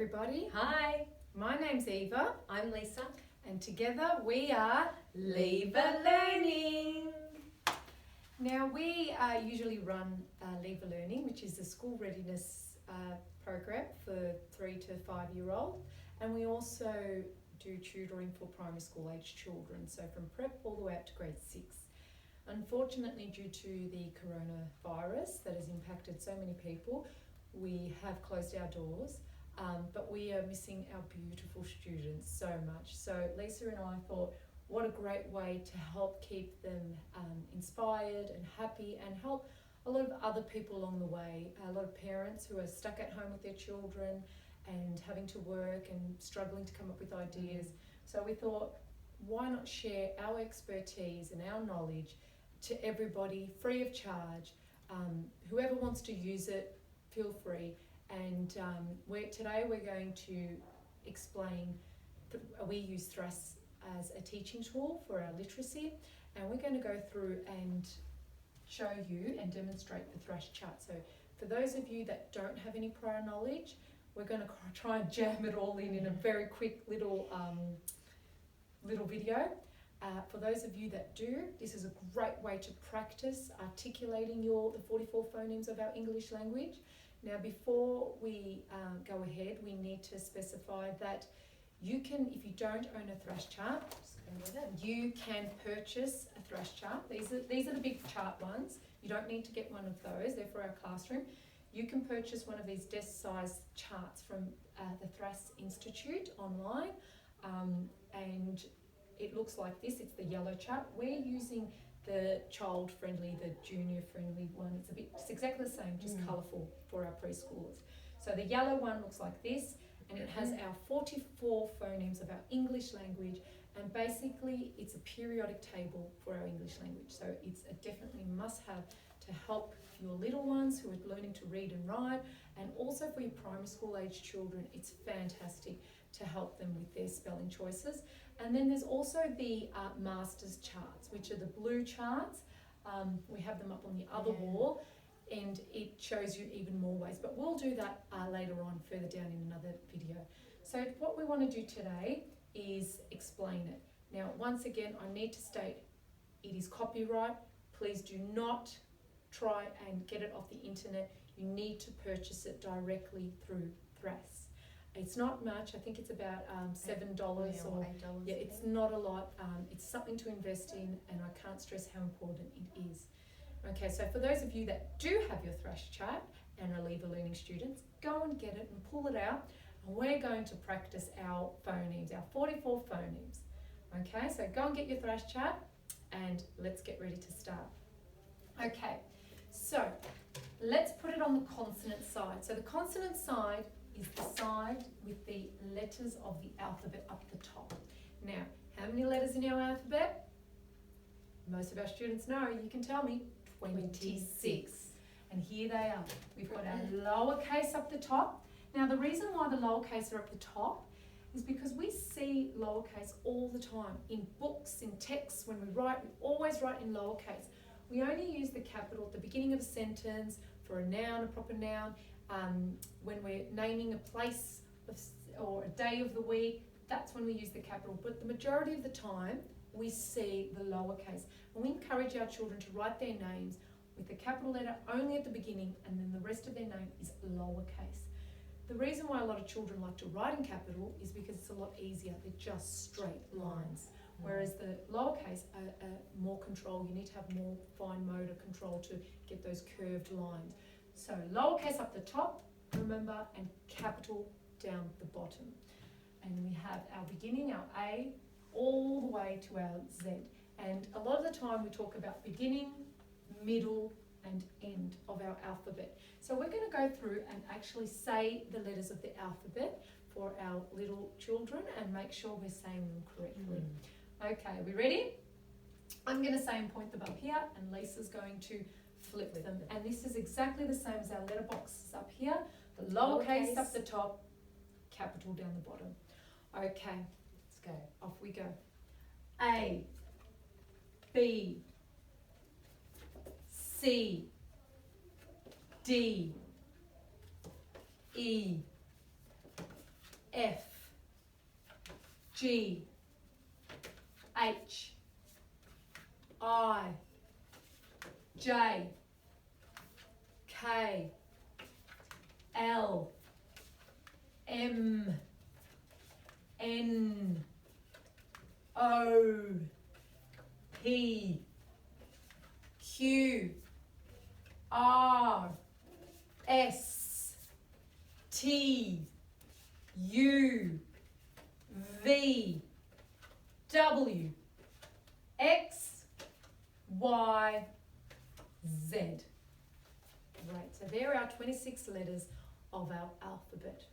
everybody. Hi, My name's Eva, I'm Lisa. and together we are Lever Learning. Now we usually run Lever Learning, which is a school readiness program for 3 to 5 year old, and we also do tutoring for primary school age children, so from prep all the way up to grade 6. Unfortunately, due to the coronavirus that has impacted so many people, we have closed our doors, but we are missing our beautiful students so much. So Lisa and I thought, what a great way to help keep them inspired and happy, and help a lot of other people along the way, a lot of parents who are stuck at home with their children and having to work and struggling to come up with ideas. So we thought, why not share our expertise and our knowledge to everybody free of charge. Whoever wants to use it, feel free. And today we're going to explain, we use THRASS as a teaching tool for our literacy, and we're going to go through and show you and demonstrate the THRASS chart. So for those of you that don't have any prior knowledge, we're going to try and jam it all in a very quick little video. For those of you that do, this is a great way to practice articulating the 44 phonemes of our English language. Now, before we go ahead, we need to specify that you can, if you don't own a THRASS chart, you can purchase a THRASS chart. These are the big chart ones. You don't need to get one of those. They're for our classroom. You can purchase one of these desk-sized charts from the THRASS Institute online, and it looks like this. It's the yellow chart. We're using the child-friendly, the junior-friendly one. It's exactly the same, just colourful for our preschoolers. So the yellow one looks like this, and it has our 44 phonemes of our English language, and basically it's a periodic table for our English language. So it's a definitely must-have to help your little ones who are learning to read and write, and also for your primary school age children. It's fantastic to help them with their spelling choices. And then there's also the master's charts, which are the blue charts. We have them up on the other wall, and it shows you even more ways. But we'll do that later on, further down in another video. So what we want to do today is explain it. Now, once again, I need to state it is copyright. Please do not try and get it off the internet. You need to purchase it directly through THRASS. It's not much. I think it's about $7 or $8. Yeah, it's not a lot. It's something to invest in, and I can't stress how important it is. Okay, so for those of you that do have your THRASS chart and are Lever Learning students, go and get it and pull it out, and we're going to practice our phonemes, our 44 phonemes. Okay, so go and get your THRASS chart, and let's get ready to start. Okay, so let's put it on the consonant side. So the consonant side is the side with the letters of the alphabet up the top. Now, how many letters in our alphabet? Most of our students know. You can tell me. 26. And here they are. We've got our lowercase up the top. Now, the reason why the lowercase are up the top is because we see lowercase all the time. In books, in texts, when we write, we always write in lowercase. We only use the capital at the beginning of a sentence for a noun, a proper noun. When we're naming a place or a day of the week, that's when we use the capital. But the majority of the time, we see the lowercase. And we encourage our children to write their names with the capital letter only at the beginning, and then the rest of their name is lowercase. The reason why a lot of children like to write in capital is because it's a lot easier. They're just straight lines. Whereas the lowercase are more control. You need to have more fine motor control to get those curved lines. So lowercase up the top, remember, and capital down the bottom. And we have our beginning, our A, all the way to our Z. And a lot of the time we talk about beginning, middle, and end of our alphabet. So we're going to go through and actually say the letters of the alphabet for our little children and make sure we're saying them correctly. Okay, are we ready? I'm going to say and point them up here, and Lisa's going to flip them. And this is exactly the same as our letterboxes up here. The lowercase up the top, capital down the bottom. Okay, let's go. Off we go. A, B, C, D, E, F, G, H, I, J, K, L, M, N, O, P, Q, R, S, T, U, V, W, X, Y, Z. Right, so there are 26 letters of our alphabet.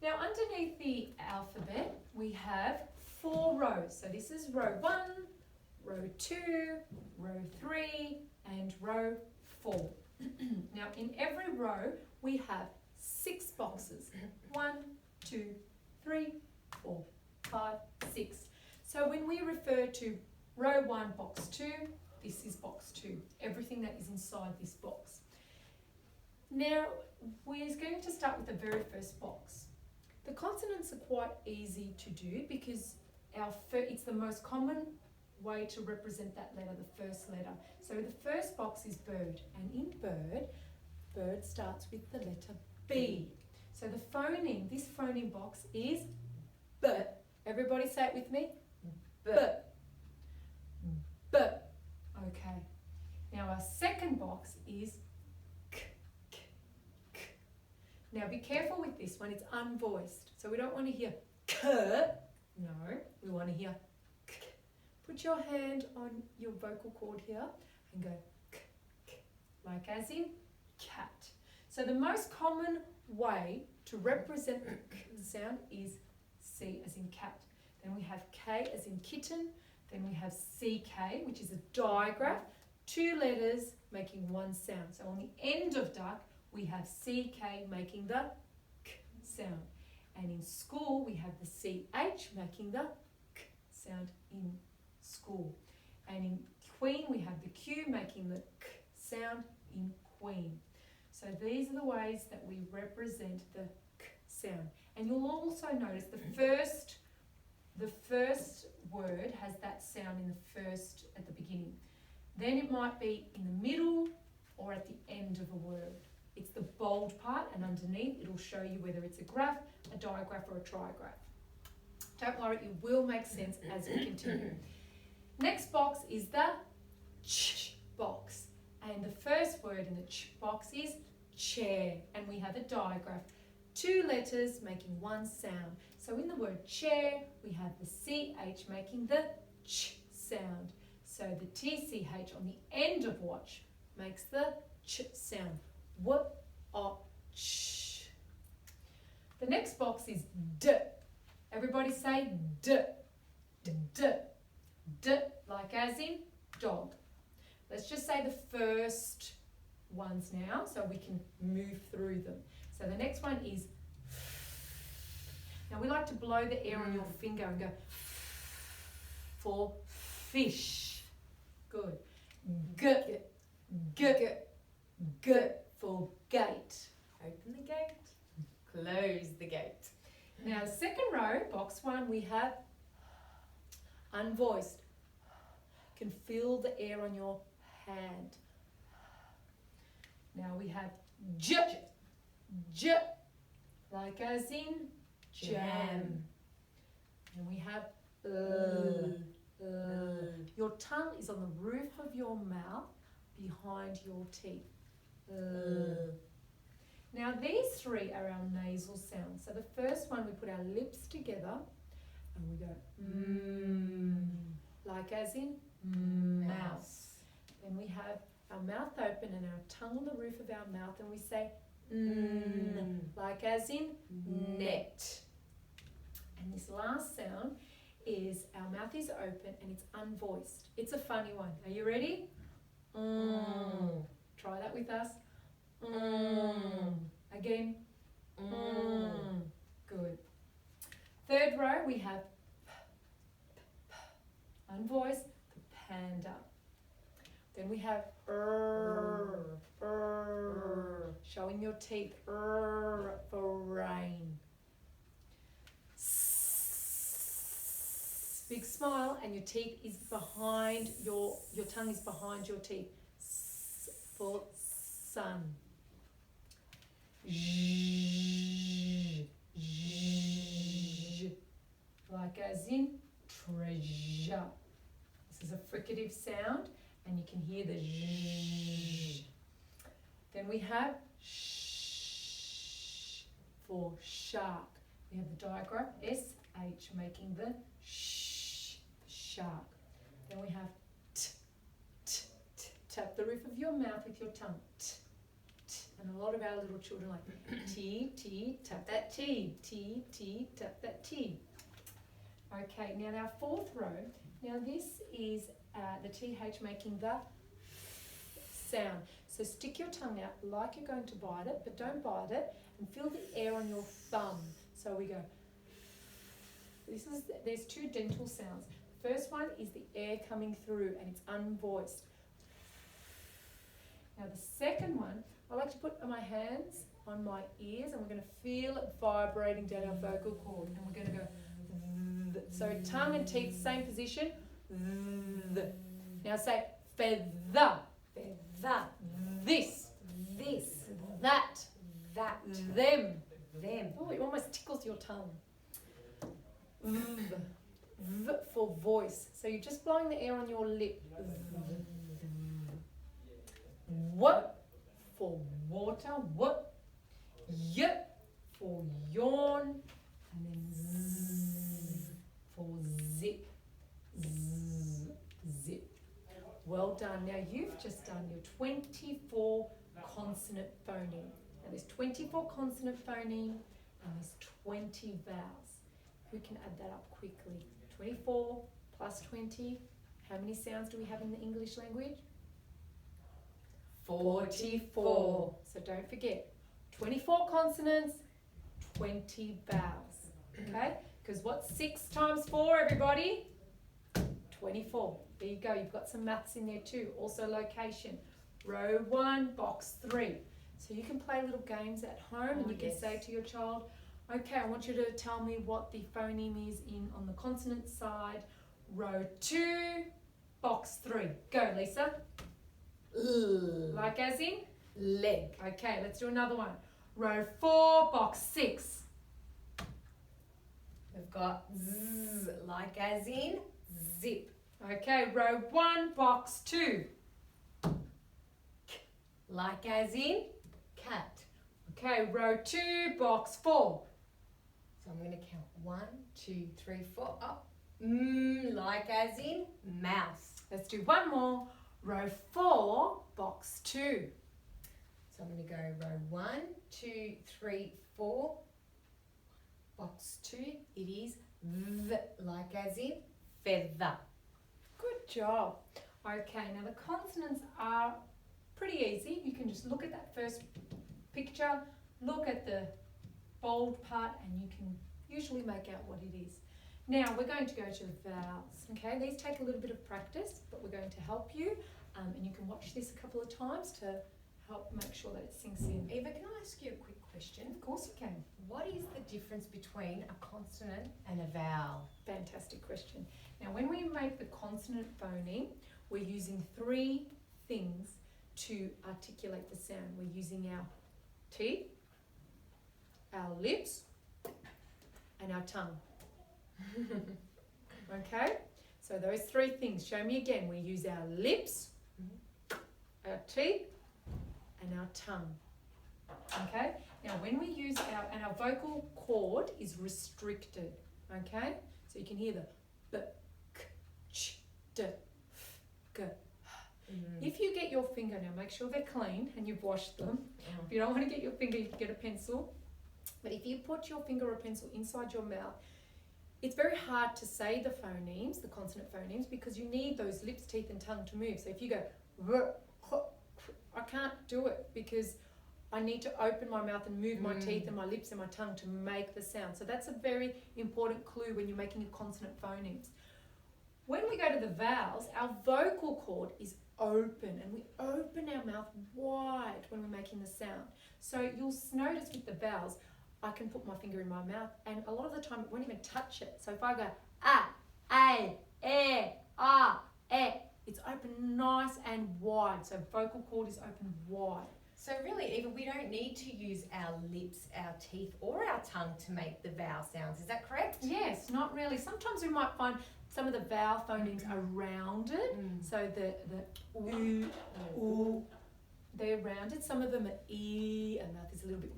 Now underneath the alphabet we have 4 rows. So this is row 1, row 2, row 3 and row 4. Now in every row we have 6 boxes. 1, 2, 3, 4, 5, 6. So when we refer to row 1, box 2, this is box 2. Everything that is inside this box. Now we're going to start with the very first box. The consonants are quite easy to do because it's the most common way to represent that letter, the first letter. So the first box is bird, and in bird starts with the letter B. So the phoneme, this phoneme box is B. Everybody say it with me. B. B. Okay. Now our second box is K, K, K. Now be careful with this one, it's unvoiced. So we don't want to hear K. No, we want to hear K. Put your hand on your vocal cord here and go K, K, like as in cat. So the most common way to represent the K sound is C as in cat. Then we have K as in kitten. Then we have CK, which is a digraph, 2 letters making 1 sound. So on the end of duck, we have CK making the K sound. And in school, we have the CH making the K sound in school. And in queen, we have the Q making the K sound in queen. So these are the ways that we represent the K sound. And you'll also notice the first word has that sound at the beginning. Then it might be in the middle or at the end of a word. It's the bold part, and underneath it'll show you whether it's a graph, a digraph or a trigraph. Don't worry, it will make sense as we continue. Next box is the ch box. And the first word in the ch box is chair. And we have a digraph. 2 letters making 1 sound. So in the word chair, we have the CH making the ch sound. So the TCH on the end of watch makes the ch sound. Ch. The next box is D. Everybody say D. D. D. D, like as in dog. Let's just say the first ones now so we can move through them. So the next one is now we like to blow the air on your finger and go for fish. Good. G, g, g for gate. Open the gate, close the gate. Now second row, box 1, we have unvoiced. Can feel the air on your hand. Now we have j, j, like as in jam. And we have your tongue is on the roof of your mouth behind your teeth. Now these 3 are our nasal sounds. So the first one, we put our lips together and we go like as in mouse. Then we have our mouth open and our tongue on the roof of our mouth and we say like as in net. And this last sound is our mouth is open and it's unvoiced. It's a funny one. Are you ready? Try that with us. Again. Good. Third row we have unvoiced, the panda. Then we have showing your teeth for rain. Big smile, and your teeth is behind your tongue is behind your teeth. For sun. Like as in treasure. This is a fricative sound, and you can hear the zzz. Then we have sh for shark. We have the diagram SH making the sh, shark. Then we have t, t, t. Tap the roof of your mouth with your tongue. T, t. And a lot of our little children like T, T, tap that T. T, T, tap that T. Okay, now our fourth row. Now this is the TH making the sound. So stick your tongue out like you're going to bite it, but don't bite it, and feel the air on your thumb. So we go. There's two dental sounds. The first one is the air coming through, and it's unvoiced. Now the second one, I like to put my hands on my ears, and we're going to feel it vibrating down our vocal cord, and we're going to go. So tongue and teeth, same position. Now say feather, Feather. this, This. that, That. them. Them. Oh, it almost tickles your tongue. V for voice. So you're just blowing the air on your lip. What for water. What. Y for yawn. And then z for zip. Z, zip. Well done. Now you've just done your 24 consonant phoneme. Now there's 24 consonant phoneme and there's 20 vowels. Who can add that up quickly? 24 plus 20. How many sounds do we have in the English language? 44. So don't forget, 24 consonants, 20 vowels. Okay? Because what's 6 times 4, everybody? 24. There you go. You've got some maths in there too. Also location. Row 1, box 3. So you can play little games at home, and you can say to your child, okay, I want you to tell me what the phoneme is on the consonant side. Row 2, box 3. Go, Lisa. Like as in? Leg. Okay, let's do another one. Row 4, box 6. We've got z, like as in zip. Okay, row 1, box 2. Like as in cat. Okay, row 2, box 4. So I'm going to count 1, 2, 3, 4. Up. Like as in mouse. Let's do one more. Row 4, box 2. So I'm going to go row 1, 2, 3, 4. Box 2. It is v, like as in feather. Good job. Okay, now the consonants are pretty easy. You can just look at that first picture, look at the bold part, and you can usually make out what it is. Now we're going to go to the vowels. Okay, these take a little bit of practice, but we're going to help you, and you can watch this a couple of times to help make sure that it sinks in. Eva, can I ask you a quick question? Of course you can. What is the difference between a consonant and a vowel? Fantastic question. Now when we make the consonant phoneme, we're using 3 things to articulate the sound. We're using our teeth, our lips, and our tongue. Okay? So those 3 things. Show me again. We use our lips, our teeth, and our tongue. Okay? Now when we use our vocal cord is restricted. Okay? So you can hear the b, k, ch, d, f, g. If you get your finger, now make sure they're clean and you've washed them. If you don't want to get your finger, you can get a pencil. But if you put your finger or pencil inside your mouth, it's very hard to say the phonemes, the consonant phonemes, because you need those lips, teeth and tongue to move. So if you go, I can't do it because I need to open my mouth and move my teeth and my lips and my tongue to make the sound. So that's a very important clue when you're making a consonant phonemes. When we go to the vowels, our vocal cord is open, and we open our mouth wide when we're making the sound. So you'll notice with the vowels, I can put my finger in my mouth, and a lot of the time it won't even touch it. So if I go A, E, R, E. It's open nice and wide. So vocal cord is open wide. So really, Eva, we don't need to use our lips, our teeth, or our tongue to make the vowel sounds. Is that correct? Yes, not really. Sometimes we might find some of the vowel phonemes are rounded. So the oo, they're rounded. Some of them are E, and mouth is a little bit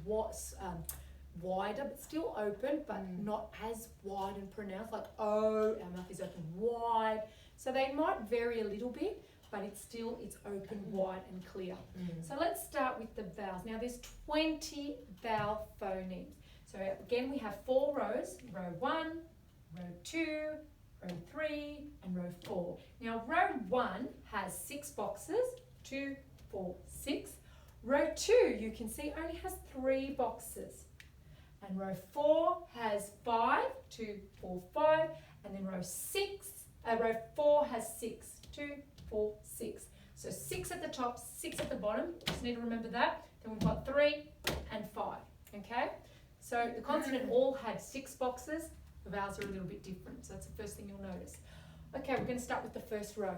wider, but still open, but not as wide and pronounced. Like O, our mouth is open wide. So they might vary a little bit, but it's open wide and clear. So let's start with the vowels. Now there's 20 vowel phonemes. So again, we have 4 rows, row 1, row 2, row 3, and row 4. Now row 1 has 6 boxes, 2, 4, 6. Row 2, you can see, only has 3 boxes. And row 4 has 5, 2, 4, 5. And then row 4 has 6, 2, 4, 6. So 6 at the top, 6 at the bottom. Just need to remember that. Then we've got 3 and 5. Okay? So the consonant all had 6 boxes. The vowels are a little bit different. So that's the first thing you'll notice. Okay, we're going to start with the first row.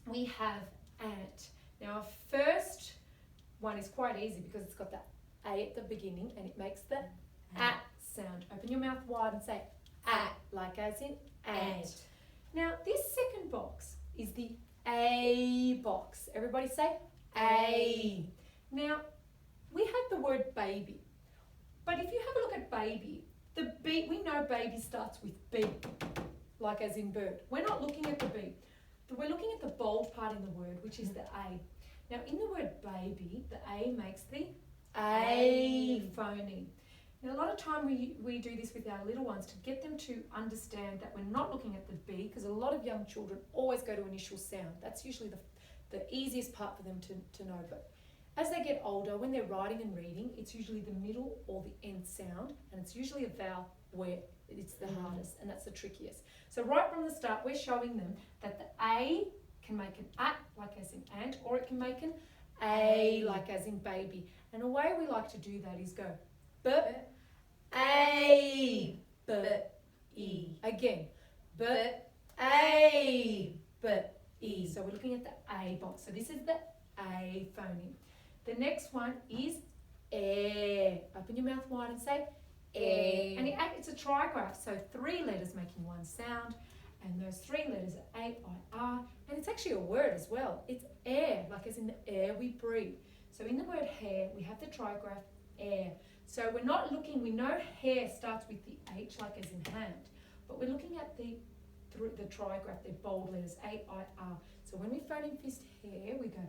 We have ant. Now our first one is quite easy because it's got that A at the beginning and it makes the at sound. Open your mouth wide and say at, like as in ant. Now this second box is the A box. Everybody say A. Now we had the word baby, but if you have a look at baby, the B, we know baby starts with B, like as in bird. We're not looking at the B. We're looking at the bold part in the word, which is the A. Now in the word baby, the A makes the A phoneme. Now a lot of time we do this with our little ones to get them to understand that we're not looking at the B, because a lot of young children always go to initial sound. That's usually the easiest part for them to know. But as they get older, when they're writing and reading, it's usually the middle or the end sound, and it's usually a vowel where it's the hardest, and that's the trickiest. So right from the start, we're showing them that the A can make an at, like as in ant, or it can make an A, like as in baby. And a way we like to do that is go B, A, B, E. Again, B, A, B, E. So we're looking at the A box. So this is the A phoneme. The next one is air. Open your mouth wide and say air. And it's a trigraph, so 3 letters making one sound. And those 3 letters are A-I-R. And it's actually a word as well. It's air, like as in the air we breathe. So in the word hair, we have the trigraph air. So we're not looking, we know hair starts with the H, like as in hand. But we're looking at the trigraph, the bold letters, A-I-R. So when we phone in fist hair, we go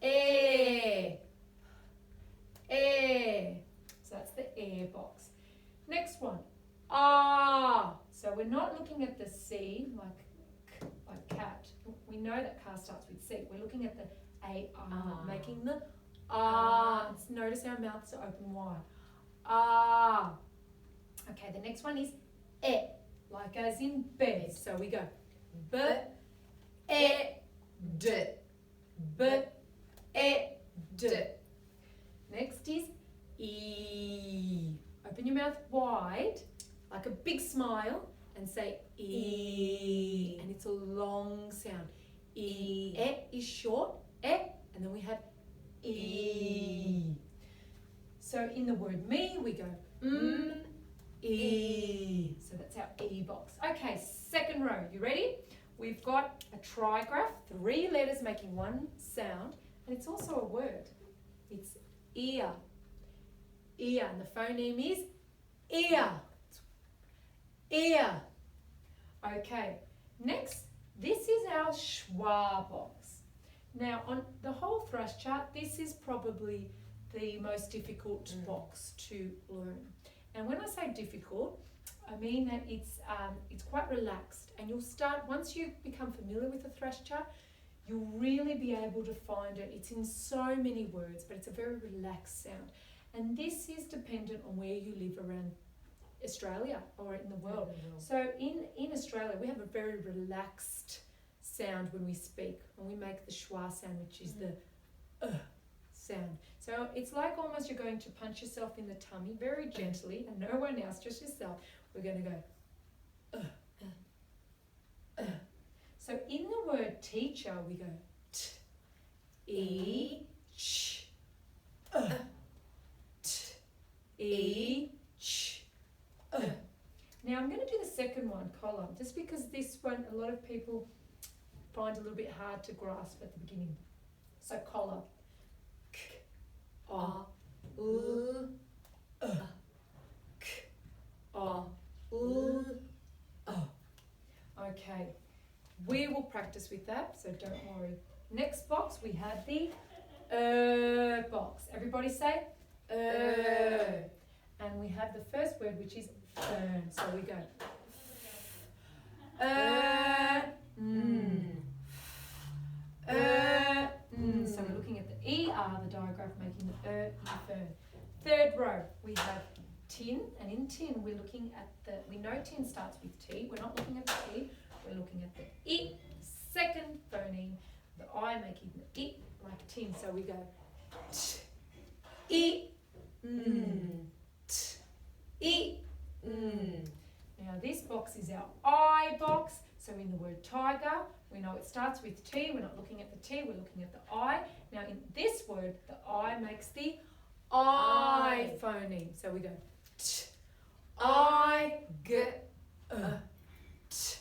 air, air. So that's the air box. Next one, ah. So we're not looking at the C, like cat. We know that car starts with C. We're looking at the A-R, making the ah. Notice our mouths are open wide. Ah. Okay, the next one is E, like as in bed. So we go B, E, D, B, E, D. Next is E. Open your mouth wide, like a big smile, and say E. And it's a long sound. E. E is short, E, and then we have E. So in the word me, we go E. So that's our E box. Okay, second row. You ready? We've got a trigraph, 3 letters making one sound, and it's also a word. It's ear. Ear, and the phoneme is ear. Ear. Okay, next, this is our schwa box. Now, on the whole THRASS chart, this is probably the most difficult box to learn. And when I say difficult, I mean that it's quite relaxed, and you'll start, once you become familiar with the THRASS chart, you'll really be able to find it. It's in so many words, but it's a very relaxed sound. And this is dependent on where you live around Australia or in the world. So in Australia, we have a very relaxed sound when we speak, when we make the schwa sound, which is the sound. So it's like almost you're going to punch yourself in the tummy very gently, and no one else, just yourself. We're going to go So in the word teacher, we go t, e, ch, t, e, ch, Now I'm going to do the second one, collar, just because this one a lot of people find a little bit hard to grasp at the beginning. So collar. K, a, k, a, Okay, we will practice with that, so don't worry. Next box, we have the box. Everybody say and we have the first word, which is fern. So we go So we're looking at the ER, the digraph, making the fern. Third row, we have tin, and in tin we're looking at we know tin starts with T, we're not looking at the T, we're looking at the I, second phoneme, the I making the I like tin, so we go t, I, t, I. Now this box is our I box, so in the word tiger, we know it starts with T, we're not looking at the T, we're looking at the I. Now in this word, the I makes the I phoneme, so we go t, I, g, t,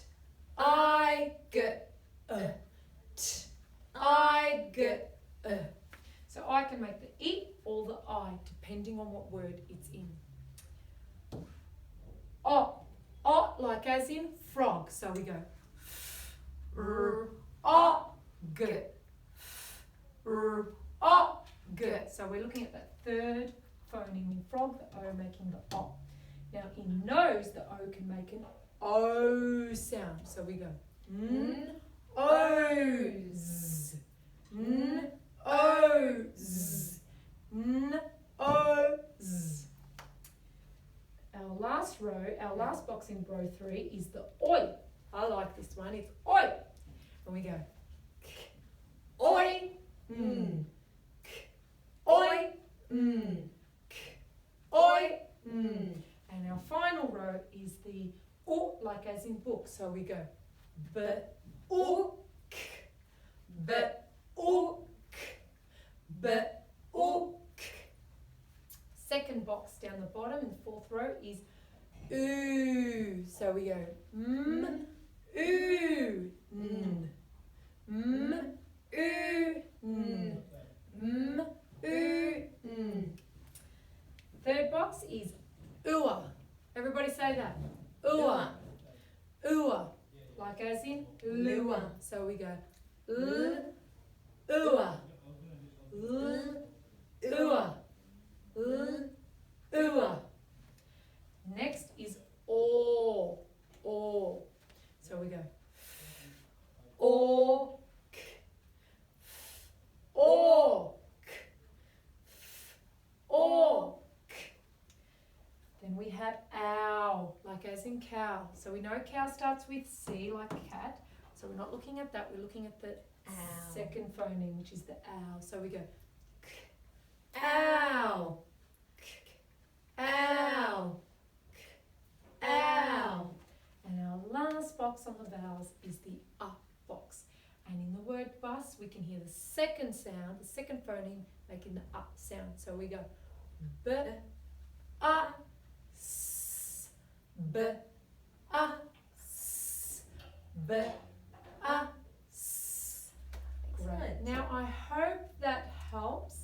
I, g, t, I, g, So I can make the I or the I, depending on what word it's in. O, like as in frog, so we go o, g, o, g. So we're looking at that third phoneme in frog, the O making the O. Now in nose, the O can make an O sound, so we go O's, O's, O's. Our last row, our last box in row 3 is the oi. I like this one, it's oi. And we go oi, oi, oi. And our final row is the like as in book. So we go book, book. Second box down the bottom in the fourth row is ooh. So we go ooh, ooh, ooh. Third box is ooah. Everybody say that. Ooah. Ooah. Like as in lure. So we go ooah. Ooah. Next is or. So we go or, Then we have ow, like as in cow. So we know cow starts with C, like cat. So we're not looking at that, we're looking at the second phoneme, which is the ow. So we go ow, ow, ow. And our last box on the vowels is the box. And in the word bus, we can hear the second sound, the second phoneme, making the sound. So we go b, a, s, b, a, s, b, a, s. Great. Now I hope that helps.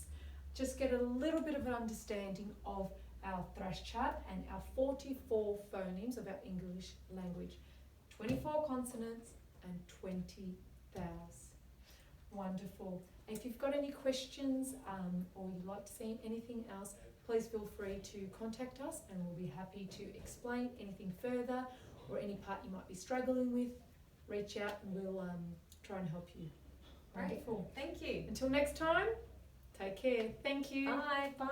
Just get a little bit of an understanding of our THRASS chart and our 44 phonemes of our English language. 24 consonants and 20 vowels. Wonderful. If you've got any questions or you'd like to see anything else, please feel free to contact us and we'll be happy to explain anything further or any part you might be struggling with. Reach out and we'll try and help you. Right. Wonderful. Thank you. Until next time, take care. Thank you. Bye. Bye.